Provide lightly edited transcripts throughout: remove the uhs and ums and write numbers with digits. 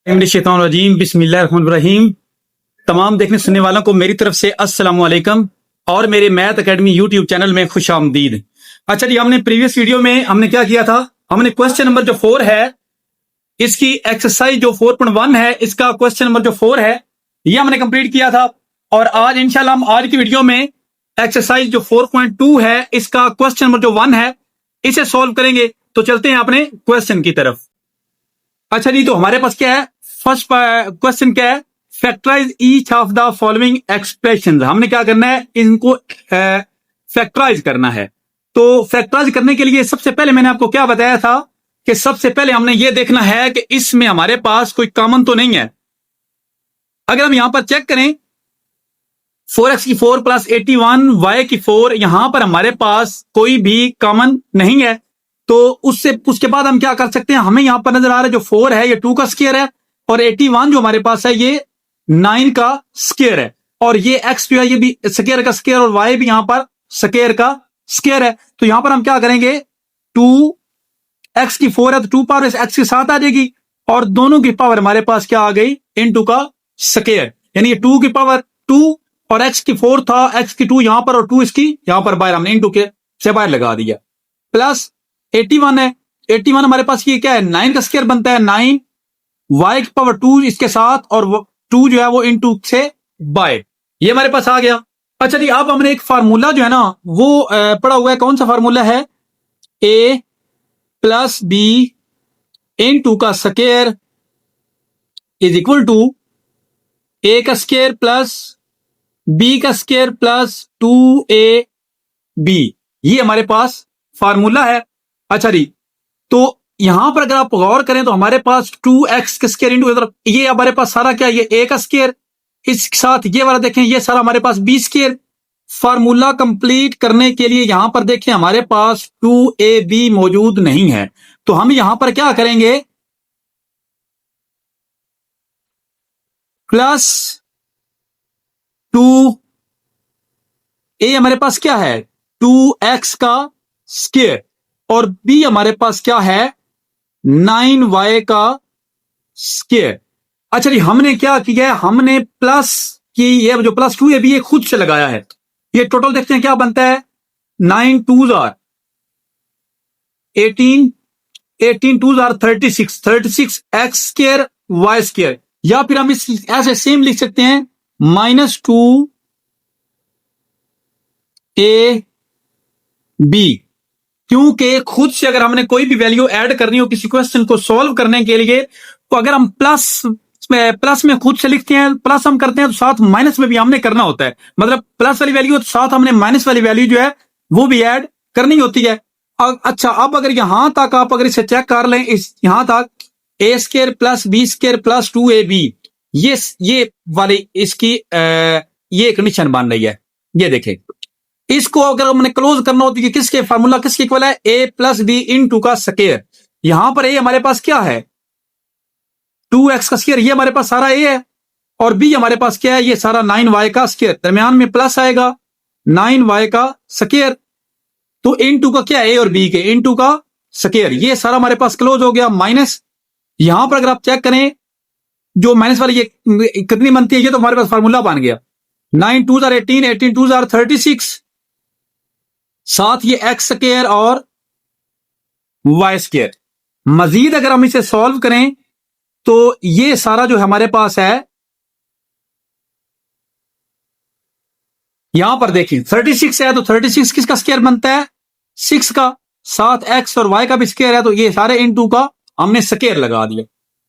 रजीम बिस्मिल्लाहिर्रहमानिर्रहीम। तमाम देखने सुनने वालों को मेरी तरफ से अस्सलाम वालेकुम और मेरे मैथ एकेडमी यूट्यूब चैनल में खुश आमदीद। अच्छा जी, हमने प्रीवियस वीडियो में हमने क्या किया था, हमने क्वेश्चन नंबर जो 4 है इसकी एक्सरसाइज जो 4.1 है, इसका क्वेश्चन नंबर जो 4 है ये हमने कंप्लीट किया था। और आज इंशाल्लाह हम आज की वीडियो में एक्सरसाइज जो 4.2 है इसका क्वेश्चन नंबर जो 1 है इसे सॉल्व करेंगे। तो चलते हैं अपने क्वेश्चन की तरफ। अच्छा जी, तो हमारे पास क्या है, फर्स्ट क्वेश्चन क्या है, factorise each of the following expressions. हमने क्या करना है, इनको फैक्टराइज करना है। तो फैक्टराइज करने के लिए सबसे पहले मैंने आपको क्या बताया था कि सबसे पहले हमने ये देखना है कि इसमें हमारे पास कोई कॉमन तो नहीं है। अगर हम यहां पर चेक करें 4x की 4 प्लस 81 y की 4, यहां पर हमारे पास कोई भी कॉमन नहीं है। तो उसके बाद हम क्या कर सकते हैं, हमें यहां पर नजर आ रहा है जो 4 है ये 2 का स्क्वायर है और 81 जो हमारे पास है ये 9 का स्क्वायर है और ये x जो है ये भी स्क्वायर का स्क्वायर और y भी यहां पर स्क्वायर का स्क्वायर है। तो यहां पर हम क्या करेंगे, 2x की 4 है तो 2 पावर x के साथ आ जाएगी और दोनों की पावर हमारे पास क्या आ गई, इनटू का स्क्वायर, यानी ये 2 की पावर 2 और x की 4 था, x की 2 यहां पर और 2 इसकी यहां पर बाहर, हमने इनटू के से बाहर लगा दिया। प्लस 81 है, 81 हमारे पास ये क्या है, 9 का स्क्वायर बनता है, 9 y की पावर 2 इसके साथ और 2 जो है वो इनटू से बाय, ये हमारे पास आ गया। अच्छा जी, अब हमने एक फार्मूला जो है ना वो पढ़ा हुआ है, कौन सा फार्मूला है, a प्लस b इनटू का square is equal to a का स्क्वायर प्लस b का स्क्वायर प्लस 2ab, ये हमारे पास फार्मूला है। अच्छा जी, तो यहां पर अगर आप गौर करें तो हमारे पास 2x का स्क्वायर इंटू ये हमारे पास सारा क्या, ये a का स्क्वायर, इसके साथ ये वाला देखें ये सारा हमारे पास b स्क्वायर। फार्मूला कंप्लीट करने के लिए यहां पर देखें हमारे पास 2ab मौजूद नहीं है, तो हम यहां पर क्या करेंगे, प्लस 2a हमारे पास क्या है 2x का स्क्वायर और b हमारे पास क्या है 9y का स्क्वायर। अच्छा जी, हमने क्या किया है, हमने प्लस की ये जो प्लस 2ab ये खुद से लगाया है, ये टोटल देखते हैं क्या बनता है, 9 2s are 18, 18 2s are 36, 36 x square y square, या फिर हम इस ऐसे सेम लिख सकते हैं -2 a b, क्योंकि खुद से अगर हमने कोई भी वैल्यू ऐड करनी हो किसी क्वेश्चन को सॉल्व करने के लिए, तो अगर हम प्लस में खुद से लिखते हैं, प्लस हम करते हैं तो साथ माइनस में भी हमने करना होता है, मतलब प्लस वाली वैल्यू तो साथ हमने माइनस वाली वैल्यू जो है वो भी ऐड करनी होती है। अच्छा, अब अगर यहां तक आप अगर इसे चेक कर लें, इस यहां तक a square plus b square plus 2ab, ये वाली इसकी ये कंडीशन बन रही है। ये देखें, इसको अगर हमने क्लोज करना होती है किसके फार्मूला किसके इक्वल है, a प्लस बी इनटू का स्क्वायर। यहां पर a हमारे पास क्या है 2x का स्क्वायर, ये हमारे पास सारा a है और b हमारे पास क्या है, ये सारा 9y का स्क्वायर, दरमियान में प्लस आएगा 9y का स्क्वायर, तो इनटू का क्या है a और b के इनटू का स्क्वायर, ये सारा हमारे पास क्लोज हो गया। माइनस यहां पर अगर आप चेक करें जो माइनस वाली ये कितनी बनती है, ये तो हमारे पास फार्मूला बन गया, 9 2s are 18, 18 2s are 36, साथ ये एक्स स्क्वायर और वाई स्क्वायर। मजीद अगर हम इसे सॉल्व करें तो ये सारा जो हमारे पास है, यहां पर देखिए 36 है तो 36 किसका स्क्वायर बनता है 6 का, साथ एक्स और वाई का भी स्क्वायर है तो ये सारे इनटू का हमने स्क्वायर लगा दिया।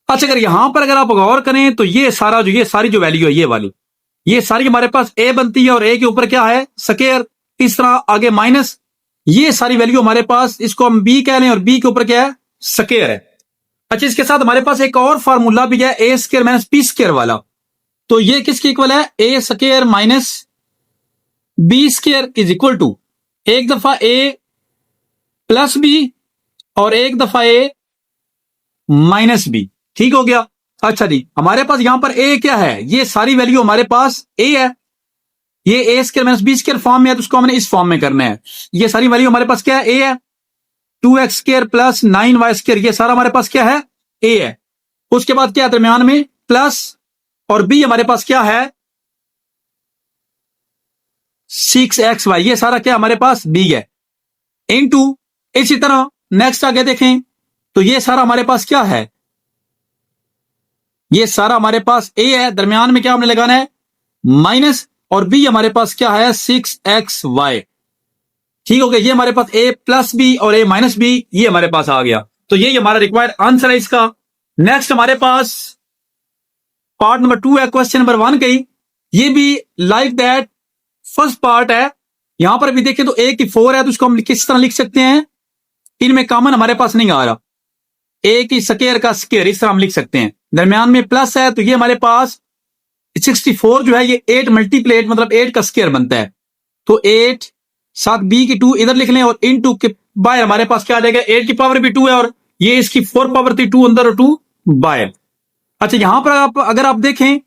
अच्छा, अगर यहां पर अगर आप गौर करें तो ये सारी जो वैल्यू है ये वाली, ये सारी हमारे पास a बनती है और a के ऊपर क्या है स्क्वायर, इस तरह आगे माइनस, ये सारी वैल्यू हमारे पास, इसको हम b कह लें और b के ऊपर क्या है स्क्वायर है। अच्छा, इसके साथ हमारे पास एक और फार्मूला भी है a square minus b square वाला, तो ये किसके इक्वल है, a square minus b square is equal to एक दफा a प्लस b और एक दफा a माइनस b, ठीक हो गया। अच्छा जी, हमारे पास यहां पर a क्या है, ये सारी वैल्यू हमारे पास a है, ये a square minus b square form में है तो उसको हमने इस फॉर्म में करना है। ये सारी वैल्यू हमारे पास क्या है, a है, 2x square plus 9y square, ये सारा हमारे पास क्या है, a है। उसके बाद क्या है दरमियान में प्लस, और बी हमारे पास क्या है 6xy, ये सारा क्या हमारे पास बी है, इनटू इसी तरह नेक्स्ट आगे देखें तो ये सारा हमारे पास क्या है, ये सारा हमारे पास ए है, दरमियान में क्या हमने लगाना है माइनस, और बी हमारे पास क्या है 6xy। ठीक हो गया, ये हमारे पास ए प्लस बी और ए माइनस बी ये हमारे पास आ गया। तो ये हमारा रिक्वायर्ड आंसर है इसका। नेक्स्ट हमारे पास पार्ट नंबर 2 है, क्वेश्चन नंबर 1 की, ये भी लाइक दैट फर्स्ट पार्ट है। यहां पर भी देखें तो ए की 4 है, तो उसको हम किस तरह लिख सकते हैं, इनमें कॉमन हमारे पास नहीं आ रहा, ए की स्क्वायर का स्क्वायर इस तरह हम लिख सकते हैं। दरमियान में प्लस है तो ये हमारे पास 64 जो है ये 8 मल्टीप्लेट मतलब 8 का स्क्वायर बनता है, तो 8 साथ बी की 2 इधर लिख लें और इन 2 के बाहर हमारे पास क्या आ जाएगा, 8 की पावर भी 2 है और ये इसकी 4 पावर थी 2 अंदर और 2 बाहर। अच्छा यहां पर आप अगर आप देखें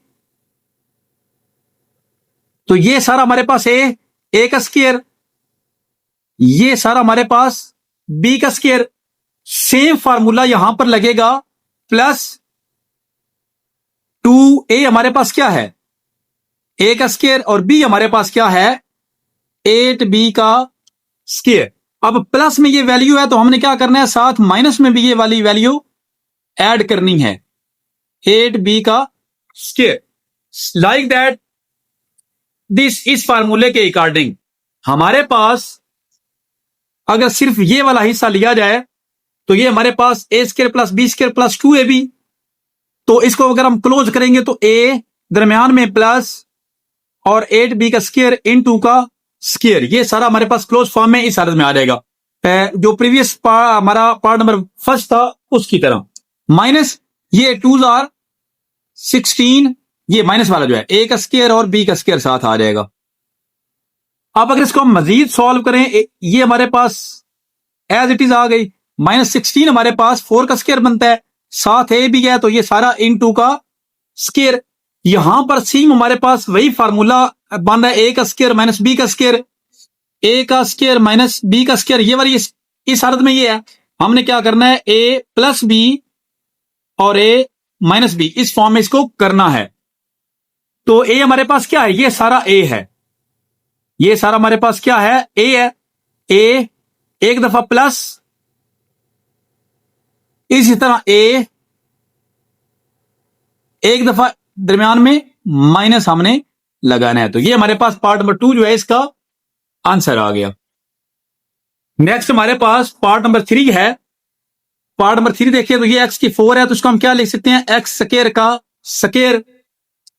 तो ये सारा हमारे पास ए का स्क्वायर, ये सारा हमारे पास बी का स्क्वायर, सेम फार्मूला यहां पर लगेगा प्लस 2a हमारे पास क्या है ए का स्क्वायर और बी हमारे पास क्या है 8b का स्क्वायर। अब प्लस में ये वैल्यू है तो हमने क्या करना है साथ माइनस में भी ये वाली वैल्यू ऐड करनी है 8b का स्क्वायर। लाइक दैट दिस इस फार्मूले के अकॉर्डिंग हमारे पास अगर सिर्फ ये वाला हिस्सा लिया जाए तो ये हमारे पास A square plus B square plus 2ab, तो इसको अगर हम क्लोज करेंगे तो ए दरमियान में प्लस और 8b का स्क्वायर इन 2 का स्क्वायर, ये सारा हमारे पास क्लोज फॉर्म में इस हालत में आ जाएगा जो प्रीवियस हमारा पार्ट नंबर फर्स्ट था उसकी तरह। माइनस ये 2 आर 16, ये माइनस वाला जो है ए का स्क्वायर और बी का स्क्वायर साथ आ जाएगा। अब अगर इसको हम मजीद सॉल्व करें ये हमारे पास एज इट इज आ गई, -16 हमारे पास 4 का स्क्वायर बनता है, साथ ए भी है तो ये सारा इन 2 का स्क्वायर। यहां पर सेम हमारे पास वही फार्मूला बन रहा है ए का स्क्वायर माइनस बी का स्क्वायर, ए का स्क्वायर माइनस बी का स्क्वायर, ये वाली इस हालत में ये है, हमने क्या करना है ए प्लस बी और ए माइनस बी इस फॉर्म में इसको करना है। तो ए हमारे पास क्या है, ये सारा ए है, ये सारा हमारे पास क्या है ए है, ए एक दफा प्लस, इसी तरह ए एक दफा दरमियान में माइनस हमने लगाना है। तो ये हमारे पास पार्ट नंबर 2 जो है इसका आंसर आ गया। नेक्स्ट हमारे पास पार्ट नंबर 3 है। पार्ट नंबर 3 देखिए तो ये x की 4 है तो उसको हम क्या लिख सकते हैं x स्क्वायर का स्क्वायर।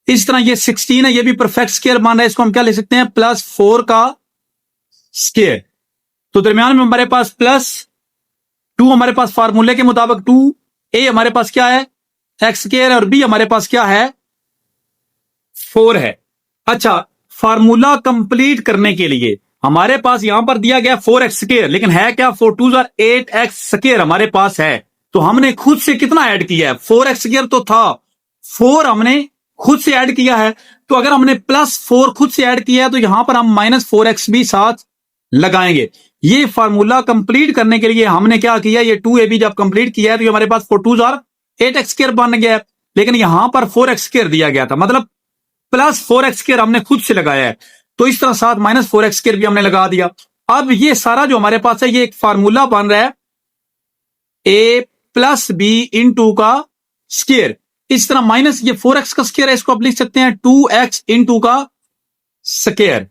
इस तरह ये 16 है, ये भी परफेक्ट स्क्वायर मान रहा है, इसको हम क्या लिख सकते हैं प्लस 4 का स्क्वायर। तो दरमियान में हमारे पास प्लस 2 हमारे पास फार्मूले के मुताबिक 2, a हमारे पास क्या है एक्स स्क्वायर और b हमारे पास क्या है 4 है। अच्छा फार्मूला कंप्लीट करने के लिए हमारे पास यहां पर दिया गया 4x स्क्वायर, लेकिन है क्या 4 2 8x स्क्वायर हमारे पास है, तो हमने खुद से कितना ऐड किया है 4x स्क्वायर तो था, 4 हमने खुद से ऐड किया है, तो अगर हमने प्लस 4 खुद से ऐड किया है तो यहां पर हम -4x भी साथ लगाएंगे। ये फार्मूला कंप्लीट करने के लिए हमने क्या किया, ये 2ab जब कंप्लीट किया है तो हमारे पास 4 2 8x स्क्वायर बन गया है, लेकिन यहां पर 4x स्क्वायर दिया गया था, मतलब प्लस 4x स्क्वायर हमने खुद से लगाया है, तो इस तरह साथ -4x स्क्वायर भी हमने लगा दिया। अब ये सारा जो हमारे पास है ये एक फार्मूला बन रहा है a प्लस बी इन 2 का स्क्वायर। इस तरह माइनस ये 4x का स्क्वायर है, इसको आप लिख सकते हैं 2x इन 2 का स्क्वायर।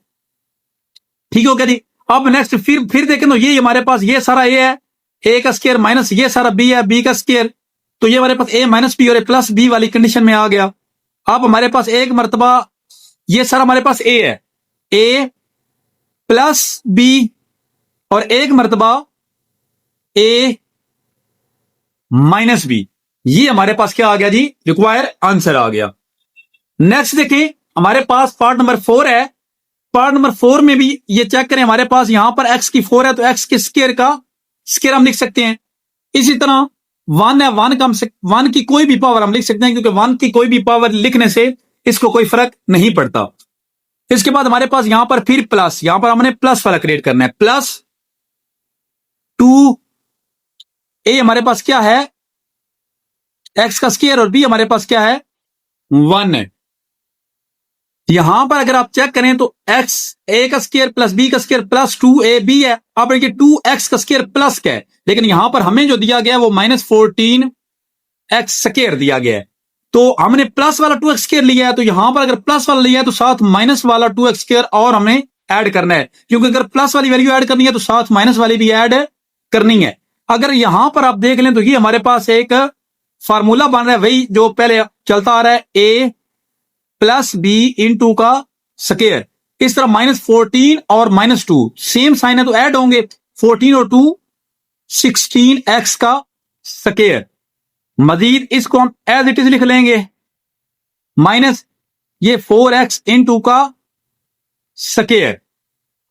ठीक हो गया जी। अब नेक्स्ट फिर देखें तो ये हमारे पास ये सारा a है, a का स्क्वायर माइनस ये सारा b है, b का स्क्वायर, तो ये हमारे पास a माइनस बी और a प्लस बी वाली कंडीशन में आ गया। अब हमारे पास एक मर्तबा ये सारा हमारे पास a है, a प्लस b और एक मर्तबा a माइनस बी, ये हमारे पास क्या आ गया जी रिक्वायर आंसर आ गया। नेक्स्ट देखें हमारे पास पार्ट नंबर 4 है। पार्ट नंबर 4 में भी ये चेक करें, हमारे पास यहां पर x की 4 है तो x के स्क्वायर का स्क्वायर हम लिख सकते हैं। इसी तरह 1 है, 1 का हम 1 की कोई भी पावर हम लिख सकते हैं, क्योंकि 1 की कोई भी पावर लिखने से इसको कोई फर्क नहीं पड़ता। इसके बाद हमारे पास यहां पर फिर प्लस, यहां पर हमने प्लस वाला क्रिएट करना है, प्लस 2a हमारे पास क्या है एक्स का स्क्वायर और बी हमारे पास क्या है 1 है। यहां पर अगर आप चेक करें तो एक्स ए का स्क्वायर प्लस बी का स्क्वायर प्लस 2ab है। अब देखिए 2x का स्क्वायर प्लस क्या है, लेकिन यहां पर हमें जो दिया गया है वो -14x स्क्वायर दिया गया है। तो हमने प्लस वाला 2x स्क्वायर लिया है, तो यहां पर अगर प्लस वाला लिया है तो साथ माइनस वाला 2x स्क्वायर और हमें ऐड करना है, क्योंकि अगर प्लस वाली वैल्यू ऐड करनी है तो साथ माइनस वाली भी ऐड करनी है। अगर यहां पर आप देख लें तो ये हमारे पास एक फार्मूला बन रहा है, वही जो पहले चलता आ रहा है, a प्लस बी इंटू का स्क्वायर। इस तरह -14 और -2 सेम साइन है तो ऐड होंगे, 14 और 2 16x का स्क्वायर। मजीद इसको हम एज इट इज लिख लेंगे, माइनस ये 4x इंटू का स्क्वायर।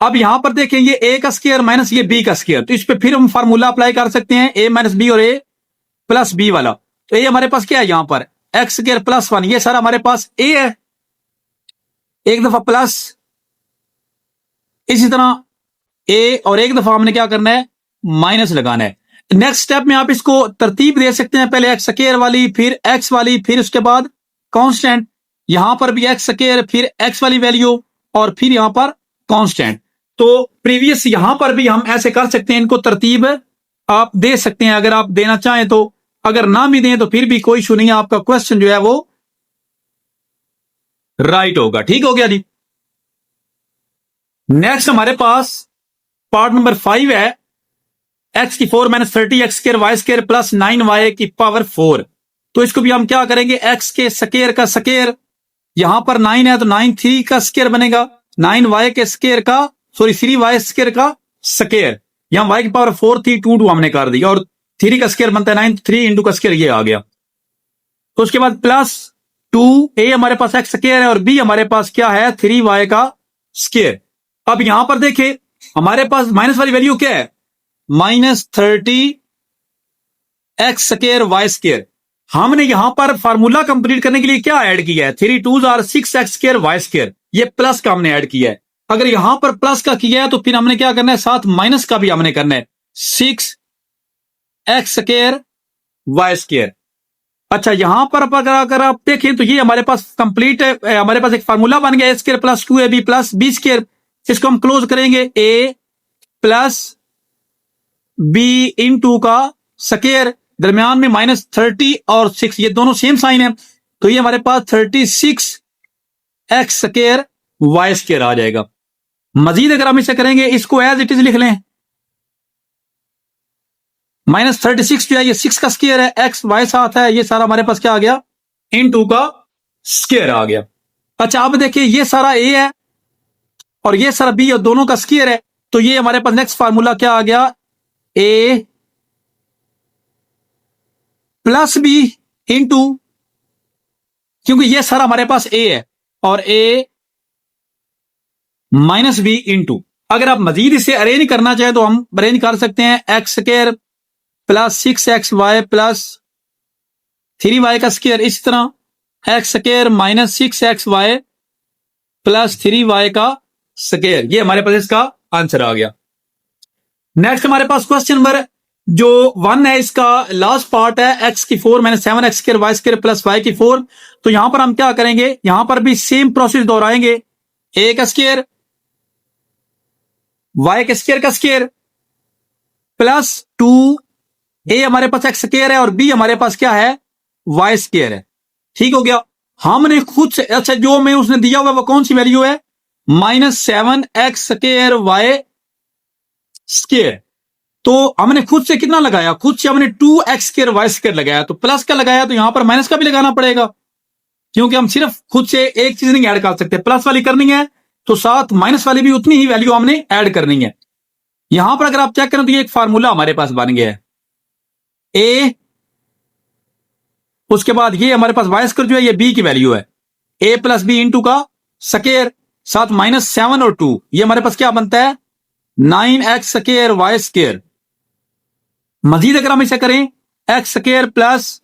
अब यहां पर देखें ये a का स्क्वायर माइनस ये b का स्क्वायर, तो इस पे फिर हम फार्मूला अप्लाई कर सकते हैं, a माइनस बी और a प्लस बी वाला। तो a हमारे पास क्या है यहां पर x स्क्वायर प्लस 1, ये सारा हमारे पास a है, एक दफा प्लस, इसी तरह a और एक दफा हमने क्या करना है माइनस लगाना है। नेक्स्ट स्टेप में आप इसको तरतीब दे सकते हैं, पहले x स्क्वायर वाली फिर x वाली फिर उसके बाद कांस्टेंट, यहां पर भी x स्क्वायर फिर x वाली वैल्यू और फिर यहां पर कांस्टेंट। तो प्रीवियस यहां पर भी हम ऐसे कर सकते हैं, इनको तरतीब आप दे सकते हैं अगर आप देना चाहें तो, अगर ना भी दें तो फिर भी कोई इशू नहीं है, आपका क्वेश्चन जो है वो राइट होगा। ठीक हो गया जी। नेक्स्ट हमारे पास पार्ट नंबर 5 है, x की 4 minus 30 X square Y square plus 9y की पावर 4। तो इसको भी हम क्या करेंगे, x के स्क्वायर का स्क्वायर, यहां पर 9 है तो 9 3 का स्क्वायर बनेगा, 9y के स्क्वायर का 3y स्क्वायर का स्क्वायर, यहां y की पावर 4 थी 2 हमने कर दी, और 3 का स्क्वायर बनता है 9, 3 इंटू का स्क्वायर ये आ गया। तो उसके बाद प्लस 2, a हमारे पास x स्क्वायर है और b हमारे पास क्या है 3y का स्क्वायर। अब यहां पर देखें हमारे पास माइनस वाली वैल्यू क्या है -30 एक्स स्क्वायर वाई स्क्वायर। हमने यहां पर फार्मूला कंप्लीट करने के लिए क्या ऐड किया है, 3 2s are 6 X square Y square, ये प्लस का हमने ऐड किया है। अगर यहां पर प्लस का किया है तो फिर हमने क्या करना है, साथ माइनस का भी हमने करना है, 6 एक्स स्क्वायर वाई स्क्वायर। अच्छा यहां पर अगर आप देखें तो ये हमारे पास कंप्लीट है, हमारे पास एक फार्मूला बन गया, a square plus 2ab plus b square. इसको हम क्लोज करेंगे, a प्लस b इंटू का स्क्वायर, दरमियान में -30 और 6 ये दोनों सेम साइन है, तो ये हमारे पास 36 एक्स स्क्वायर वाई स्क्वायर आ जाएगा। मजीद अगर हम इसे करेंगे, इसको एज इट इज लिख लें, -36 जो है ये 6 का स्क्वायर है, एक्स वाई साथ है, ये सारा हमारे पास क्या आ गया इंटू का स्क्वायर आ गया। अच्छा अब देखिए ये सारा a है और ये सारा b और दोनों का स्क्वायर है, तो ये हमारे पास नेक्स्ट फार्मूला क्या आ गया, a प्लस b इंटू, क्योंकि ये सारा हमारे पास a है, और a माइनस b इंटू, अगर आप मजीद इसे अरेंज करना चाहें तो हम अरेंज कर सकते हैं, x square plus 6xy plus 3y का स्क्वायर, इस तरह x square minus 6xy plus 3y का स्क्वायर, ये हमारे पास इसका आंसर आ गया। नेक्स्ट हमारे पास क्वेश्चन नंबर जो 1 है, इसका लास्ट पार्ट है, x की 4 minus 7 X square Y square plus y की 4। तो यहां पर हम क्या करेंगे, यहां पर भी सेम प्रोसेस दोहराएंगे, a का स्क्वायर y के स्क्वायर का स्क्वायर प्लस 2, a हमारे पास x स्क्वायर है और b हमारे पास क्या है y स्क्वायर है। ठीक हो गया। हमने खुद से, अच्छा जो में उसने दिया हुआ वो कौन सी वैल्यू है, -7 एक्स स्क्वायर वाई स्क्वायर। तो हमने खुद से कितना लगाया, खुद से हमने 2 एक्स स्क्वायर वाई स्क्वायर लगाया, तो प्लस का लगाया तो यहां पर माइनस का भी लगाना पड़ेगा, क्योंकि हम सिर्फ खुद से एक चीज नहीं ऐड कर सकते, प्लस वाली करनी है तो साथ माइनस वाली भी उतनी ही वैल्यू हमने ऐड करनी है। यहां पर अगर आप चेक करें तो ये एक फार्मूला हमारे पास बन गया है, a उसके बाद ये हमारे पास वाई स्क्वायर जो है ये b की वैल्यू है, a प्लस बी इंटू का स्क्वायर, साथ -7 और 2, ये हमारे पास क्या बनता है 9 एक्स स्क्वायर वाई स्क्वायर। मजीद अगर हम इसे करें, X square plus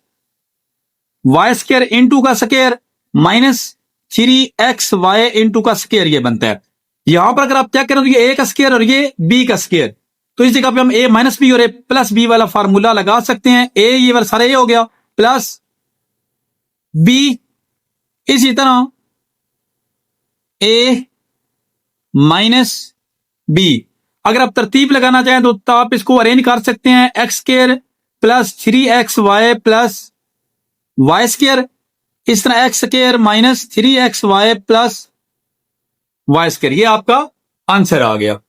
Y square into का स्क्वायर -3xy इंटू का स्क्वायर, ये बनता है। यहां पर अगर आप चेक करें तो ये a का स्क्वायर और ये b का स्क्वायर, तो इस जगह पे हम a माइनस बी और a प्लस बी वाला फार्मूला लगा सकते हैं। a ये वाला सारा a हो गया, प्लस बी इसी तरह ए माइनस बी। अगर आप तरतीब लगाना चाहें तो आप इसको अरेंज कर सकते हैं, एक्स स्क्र प्लस 3xy प्लस वाई स्क्र, इस तरह एक्स स्क्र माइनस 3xy प्लस वाई स्क्र। ये आपका आंसर आ गया।